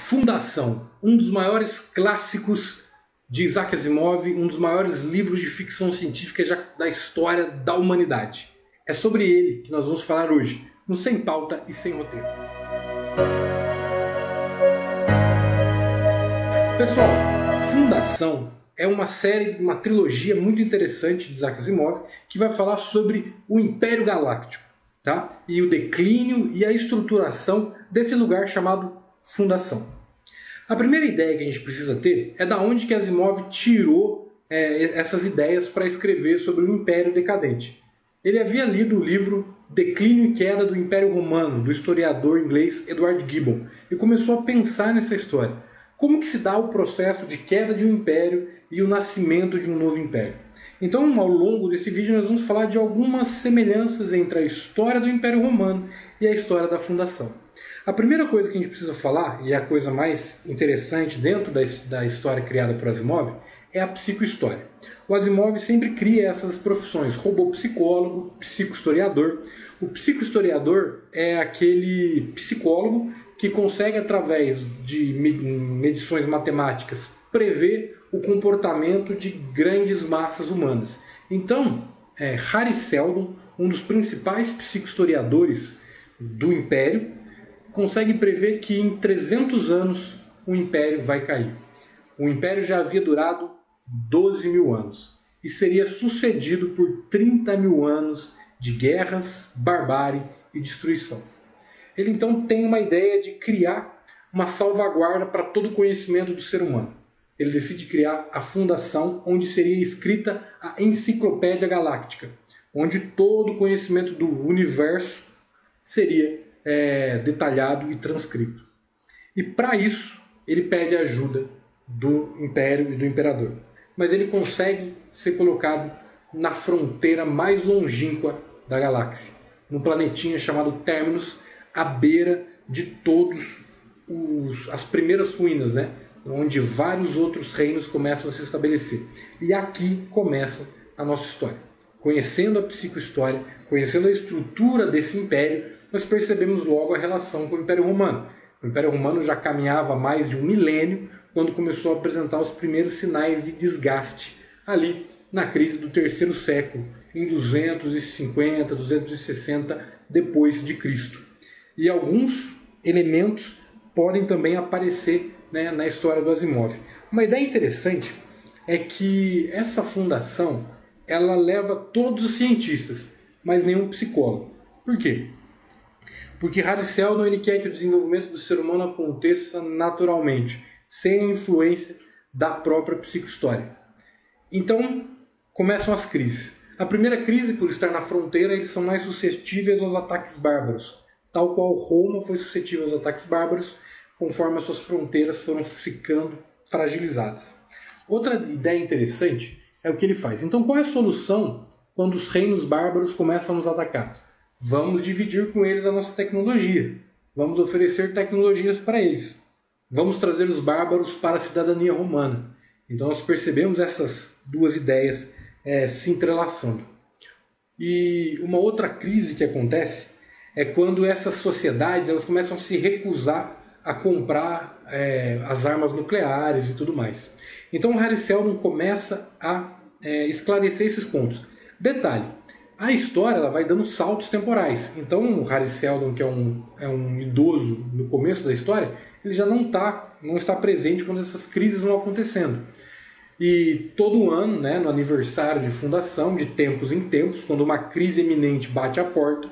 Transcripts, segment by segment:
Fundação, um dos maiores clássicos de Isaac Asimov, um dos maiores livros de ficção científica da história da humanidade. É sobre ele que nós vamos falar hoje, no Sem Pauta e Sem Roteiro. Pessoal, Fundação é uma série, uma trilogia muito interessante de Isaac Asimov que vai falar sobre o Império Galáctico, tá? E o declínio e a estruturação desse lugar chamado Fundação. A primeira ideia que a gente precisa ter é da onde que Asimov tirou essas ideias para escrever sobre o Império Decadente. Ele havia lido o livro Declínio e Queda do Império Romano, do historiador inglês Edward Gibbon, e começou a pensar nessa história. Como que se dá o processo de queda de um império e o nascimento de um novo império? Então, ao longo desse vídeo, nós vamos falar de algumas semelhanças entre a história do Império Romano e a história da Fundação. A primeira coisa que a gente precisa falar, e é a coisa mais interessante dentro da história criada por Asimov, é a psicohistória. O Asimov sempre cria essas profissões, robô-psicólogo, psicohistoriador. O psicohistoriador é aquele psicólogo que consegue, através de medições matemáticas, prever o comportamento de grandes massas humanas. Então, Hari Seldon, um dos principais psicohistoriadores do Império, consegue prever que em 300 anos o Império vai cair. O Império já havia durado 12 mil anos e seria sucedido por 30 mil anos de guerras, barbárie e destruição. Ele então tem uma ideia de criar uma salvaguarda para todo o conhecimento do ser humano. Ele decide criar a Fundação, onde seria escrita a Enciclopédia Galáctica, onde todo o conhecimento do universo seria detalhado e transcrito. E para isso ele pede a ajuda do Império e do Imperador. Mas ele consegue ser colocado na fronteira mais longínqua da galáxia, num planetinha chamado Terminus, à beira de todos as primeiras ruínas, né? Onde vários outros reinos começam a se estabelecer. E aqui começa a nossa história. Conhecendo a psicohistória, conhecendo a estrutura desse império, nós percebemos logo a relação com o Império Romano. O Império Romano já caminhava mais de um milênio quando começou a apresentar os primeiros sinais de desgaste, ali na crise do terceiro século, em 250, 260 depois de Cristo. E alguns elementos podem também aparecer, né, na história do Asimov. Uma ideia interessante é que essa fundação ela leva todos os cientistas, mas nenhum psicólogo. Por quê? Porque Hari Seldon ele quer que o desenvolvimento do ser humano aconteça naturalmente, sem a influência da própria psicohistória. Então, começam as crises. A primeira crise, por estar na fronteira, eles são mais suscetíveis aos ataques bárbaros, tal qual Roma foi suscetível aos ataques bárbaros, conforme as suas fronteiras foram ficando fragilizadas. Outra ideia interessante é o que ele faz. Então, qual é a solução quando os reinos bárbaros começam a nos atacar? Vamos dividir com eles a nossa tecnologia. Vamos oferecer tecnologias para eles. Vamos trazer os bárbaros para a cidadania romana. Então nós percebemos essas duas ideias se entrelaçando. E uma outra crise que acontece é quando essas sociedades elas começam a se recusar a comprar as armas nucleares e tudo mais. Então Hari Seldon começa a esclarecer esses pontos. Detalhe, a história ela vai dando saltos temporais. Então o Hari Seldon, que é um idoso no começo da história, ele já não está presente quando essas crises vão acontecendo. E todo ano, né, no aniversário de fundação, de tempos em tempos, quando uma crise iminente bate à porta,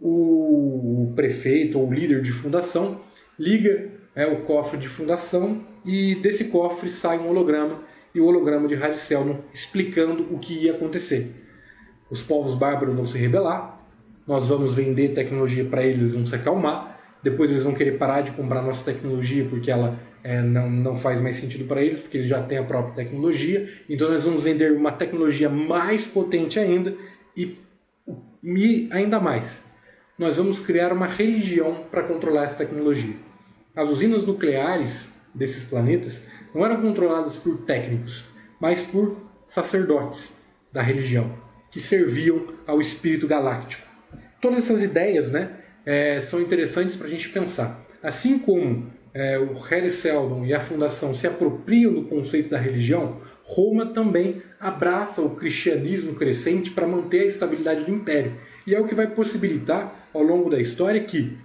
o prefeito ou o líder de fundação liga o cofre de fundação e desse cofre sai um holograma, e o holograma de Hari Seldon explicando o que ia acontecer. Os povos bárbaros vão se rebelar, nós vamos vender tecnologia para eles, vão se acalmar, depois eles vão querer parar de comprar nossa tecnologia porque ela não faz mais sentido para eles, porque eles já têm a própria tecnologia, então nós vamos vender uma tecnologia mais potente ainda e ainda mais. Nós vamos criar uma religião para controlar essa tecnologia. As usinas nucleares desses planetas não eram controladas por técnicos, mas por sacerdotes da religião, que serviam ao espírito galáctico. Todas essas ideias, né, são interessantes para a gente pensar. Assim como o Harry Seldon e a Fundação se apropriam do conceito da religião, Roma também abraça o cristianismo crescente para manter a estabilidade do Império. E é o que vai possibilitar, ao longo da história, que,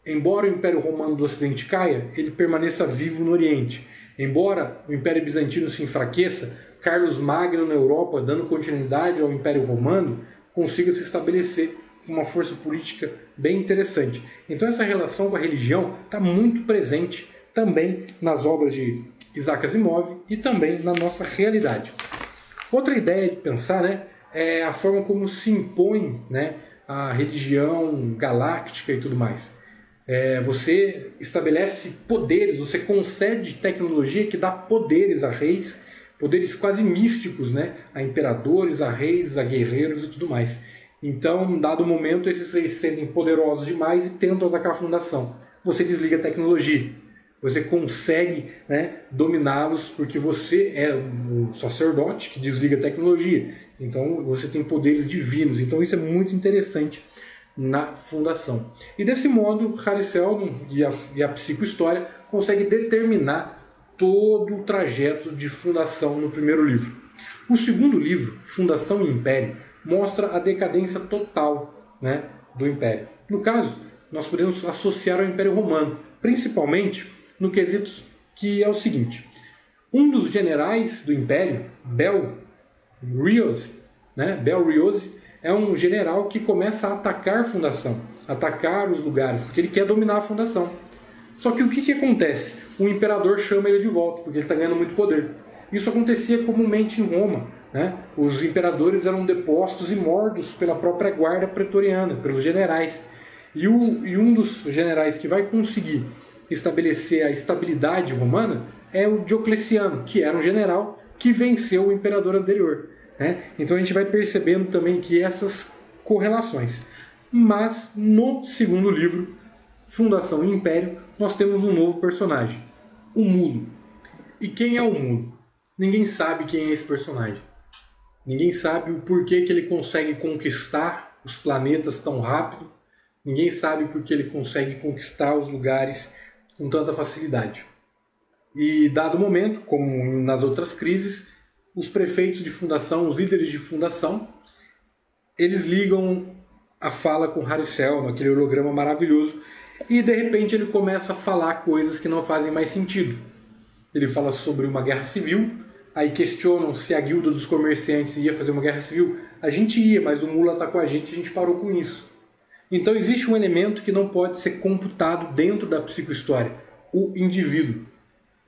embora o Império Romano do Ocidente caia, ele permaneça vivo no Oriente. Embora o Império Bizantino se enfraqueça, Carlos Magno na Europa, dando continuidade ao Império Romano, consiga se estabelecer com uma força política bem interessante. Então essa relação com a religião está muito presente também nas obras de Isaac Asimov e também na nossa realidade. Outra ideia de pensar, né, é a forma como se impõe, né, a religião galáctica e tudo mais. Você estabelece poderes, você concede tecnologia que dá poderes a reis, poderes quase místicos, né, a imperadores, a reis, a guerreiros e tudo mais. Então, em dado momento, esses reis se sentem poderosos demais e tentam atacar a Fundação. Você desliga a tecnologia. Você consegue, né, dominá-los porque você é um sacerdote que desliga a tecnologia. Então você tem poderes divinos. Então isso é muito interessante na Fundação. E desse modo, Harry Seldon e a psicohistória conseguem determinar todo o trajeto de Fundação no primeiro livro. O segundo livro, Fundação e Império, mostra a decadência total, né, do Império. No caso, nós podemos associar ao Império Romano, principalmente no quesito que é o seguinte: um dos generais do Império, Bel Riose, é um general que começa a atacar a Fundação, atacar os lugares, porque ele quer dominar a Fundação. Só que o que acontece? O imperador chama ele de volta, porque ele está ganhando muito poder. Isso acontecia comumente em Roma, né? Os imperadores eram depostos e mortos pela própria guarda pretoriana, pelos generais. E um dos generais que vai conseguir estabelecer a estabilidade romana é o Diocleciano, que era um general que venceu o imperador anterior, né? Então a gente vai percebendo também que essas correlações. Mas no segundo livro, Fundação e Império, nós temos um novo personagem, o Mulo. E quem é o Mulo? Ninguém sabe quem é esse personagem. Ninguém sabe o porquê que ele consegue conquistar os planetas tão rápido. Ninguém sabe porque ele consegue conquistar os lugares com tanta facilidade. E dado o momento, como nas outras crises, os prefeitos de fundação, os líderes de fundação, eles ligam a fala com Harry Seldon, aquele holograma maravilhoso, e de repente ele começa a falar coisas que não fazem mais sentido. Ele fala sobre uma guerra civil, aí questionam se a guilda dos comerciantes ia fazer uma guerra civil. A gente ia, mas o Mulo atacou a gente parou com isso. Então existe um elemento que não pode ser computado dentro da psicohistória, o indivíduo.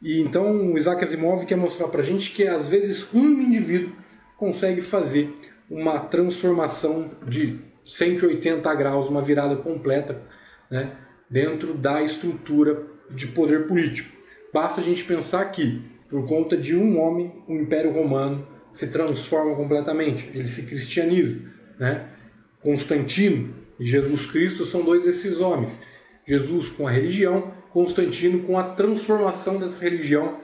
E então o Isaac Asimov quer mostrar pra gente que às vezes um indivíduo consegue fazer uma transformação de 180 graus, uma virada completa, né, dentro da estrutura de poder político. Basta a gente pensar que, por conta de um homem, o Império Romano se transforma completamente, ele se cristianiza, né? Constantino e Jesus Cristo são dois desses homens. Jesus com a religião, Constantino com a transformação dessa religião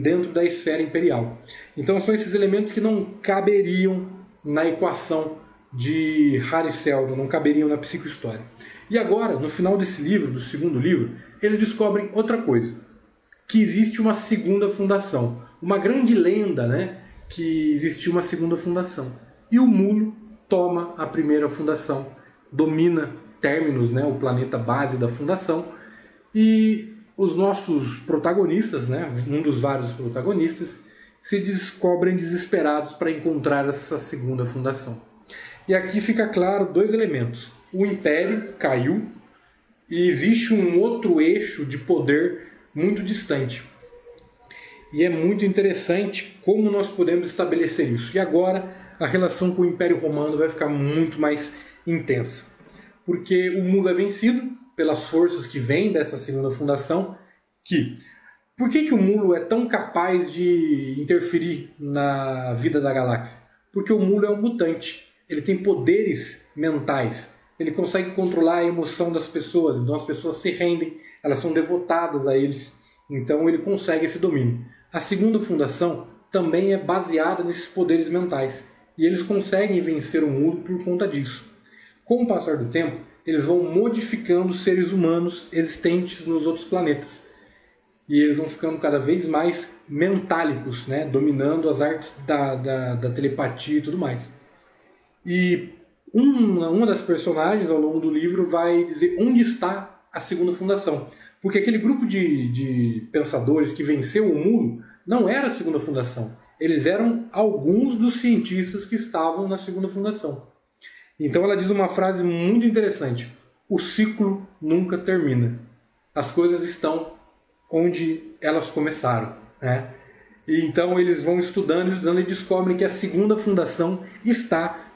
dentro da esfera imperial. Então são esses elementos que não caberiam na equação de Harry Seldon, não caberiam na psicohistória. E agora, no final desse livro, do segundo livro, eles descobrem outra coisa, que existe uma segunda fundação. Uma grande lenda, né, que existiu uma segunda fundação. E o Mulo toma a primeira fundação, domina Terminus, né, o planeta base da fundação, e os nossos protagonistas, né, um dos vários protagonistas, se descobrem desesperados para encontrar essa segunda fundação. E aqui fica claro dois elementos. O Império caiu e existe um outro eixo de poder muito distante. E é muito interessante como nós podemos estabelecer isso. E agora a relação com o Império Romano vai ficar muito mais intensa. Porque o Mulo é vencido pelas forças que vêm dessa segunda fundação. Por que o Mulo é tão capaz de interferir na vida da galáxia? Porque o Mulo é um mutante. Ele tem poderes mentais. Ele consegue controlar a emoção das pessoas. Então as pessoas se rendem, elas são devotadas a eles. Então ele consegue esse domínio. A segunda fundação também é baseada nesses poderes mentais. E eles conseguem vencer o Mulo por conta disso. Com o passar do tempo, eles vão modificando os seres humanos existentes nos outros planetas. e eles vão ficando cada vez mais mentálicos, né? Dominando as artes da telepatia e tudo mais. E uma das personagens ao longo do livro vai dizer onde está a segunda fundação. Porque aquele grupo de pensadores que venceu o muro não era a segunda fundação. Eles eram alguns dos cientistas que estavam na segunda fundação. Então ela diz uma frase muito interessante: o ciclo nunca termina. As coisas estão onde elas começaram, né? E então eles vão estudando e descobrem que a segunda fundação está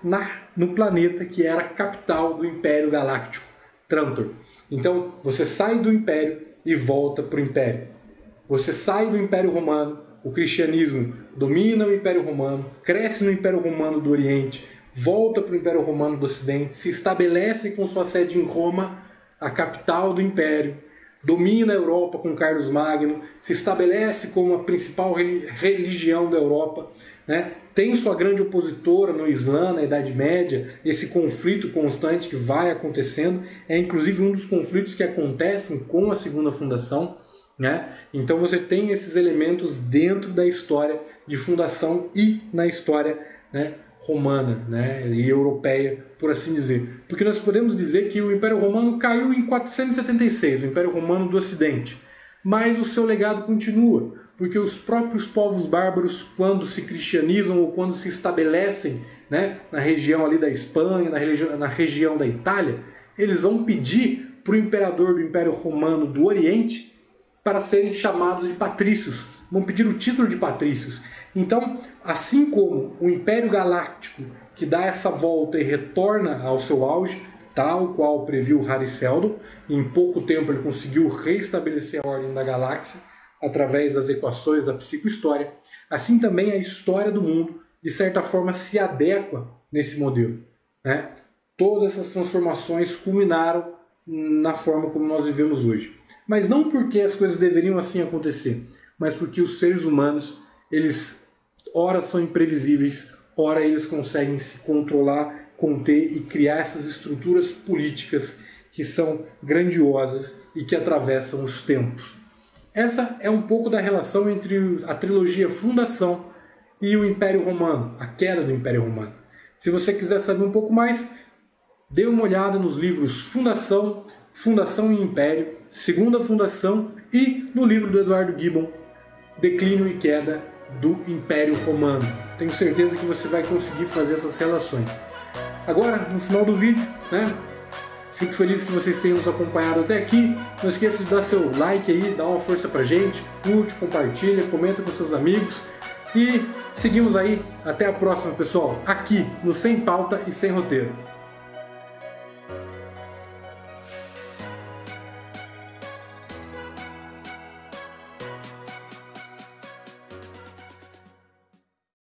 no planeta que era a capital do Império Galáctico, Trantor. Então você sai do Império e volta para o Império. Você sai do Império Romano, o cristianismo domina o Império Romano, cresce no Império Romano do Oriente, volta para o Império Romano do Ocidente, se estabelece com sua sede em Roma, a capital do Império, domina a Europa com Carlos Magno, se estabelece como a principal religião da Europa, né? Tem sua grande opositora no Islã, na Idade Média, esse conflito constante que vai acontecendo, é inclusive um dos conflitos que acontecem com a segunda fundação, né? Então você tem esses elementos dentro da história de fundação e na história, né, romana, né, e europeia, por assim dizer. Porque nós podemos dizer que o Império Romano caiu em 476, o Império Romano do Ocidente. Mas o seu legado continua, porque os próprios povos bárbaros, quando se cristianizam ou quando se estabelecem, né, na região ali da Espanha, na região da Itália, eles vão pedir para o imperador do Império Romano do Oriente para serem chamados de patrícios, vão pedir o título de patrícios. Então, assim como o Império Galáctico, que dá essa volta e retorna ao seu auge, tal qual previu Hari Seldon, em pouco tempo ele conseguiu reestabelecer a ordem da galáxia através das equações da psicohistória, assim também a história do mundo, de certa forma, se adequa nesse modelo, né? Todas essas transformações culminaram na forma como nós vivemos hoje. Mas não porque as coisas deveriam assim acontecer, mas porque os seres humanos, eles ora são imprevisíveis, ora eles conseguem se controlar, conter e criar essas estruturas políticas que são grandiosas e que atravessam os tempos. Essa é um pouco da relação entre a trilogia Fundação e o Império Romano, a queda do Império Romano. Se você quiser saber um pouco mais, dê uma olhada nos livros Fundação, Fundação e Império, Segunda Fundação e no livro do Eduardo Gibbon, Declínio e Queda do Império Romano. Tenho certeza que você vai conseguir fazer essas relações. Agora, no final do vídeo, né? Fico feliz que vocês tenham nos acompanhado até aqui. Não esqueça de dar seu like aí, dá uma força pra gente, curte, compartilha, comenta com seus amigos e seguimos aí. Até a próxima, pessoal, aqui no Sem Pauta e Sem Roteiro.